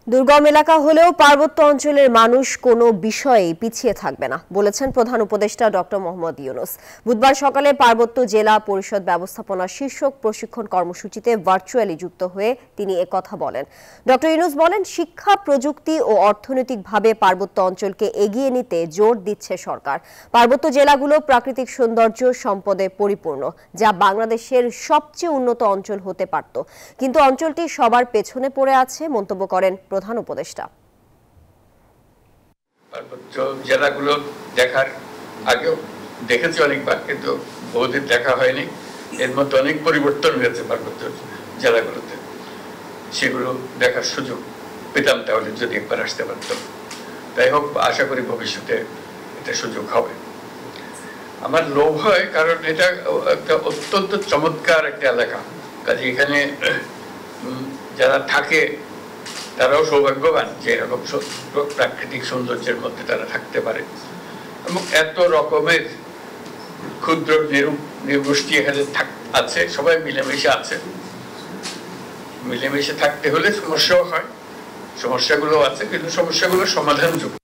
দুর্গম এলাকা হলেও পার্বত্য অঞ্চলের মানুষ কোনো বিষয়ে পিছিয়ে থাকবে না বলেছেন প্রধান উপদেষ্টা ডক্টর মোহাম্মদ ইউনূস। বুধবার সকালে পার্বত্য জেলা পরিষদ ব্যবস্থাপনা শীর্ষক প্রশিক্ষণ কর্মসূচিতে ভার্চুয়ালি যুক্ত হয়ে তিনি একথা বলেন। ডক্টর ইউনূস বলেন, শিক্ষা, প্রযুক্তি ও অর্থনৈতিকভাবে পার্বত্য অঞ্চলকে এগিয়ে নিতে জোর দিচ্ছে সরকার। পার্বত্য জেলাগুলো প্রাকৃতিক সৌন্দর্য সম্পদে পরিপূর্ণ, যা বাংলাদেশের সবচেয়ে উন্নত অঞ্চল হতে পারত, কিন্তু অঞ্চলটি সবার পেছনে পড়ে আছে মন্তব্য করেন প্রধান উপদেষ্টা। পার্বত্য জেলাগুলো দেখার আগেও দেখেছি অনেকবার, কিন্তু বহুদিন দেখা হয়নি। এর মধ্যে অনেক পরিবর্তন হয়েছে পার্বত্য জেলাগুলোতে। সেগুলো দেখার সুযোগ পেতাম তাহলে যদি একবার আসতে পারতাম। তাই হোক, আশা করি ভবিষ্যতে এটা সুযোগ হবে। আমার লোভ হয়, কারণ এটা একটা অত্যন্ত চমৎকার একটা এলাকা। কাজে এখানে যারা থাকে তারাও সৌভাগ্যবান যে এরকম প্রাকৃতিক সৌন্দর্যের মধ্যে তারা থাকতে পারে, এবং এত রকমের ক্ষুদ্র নৃগোষ্ঠী এখানে আছে, সবাই মিলেমিশে আছে। মিলেমিশে থাকতে হলে সমস্যাও হয়, সমস্যাগুলো আছে, কিন্তু সমস্যাগুলো সমাধানযোগ্য।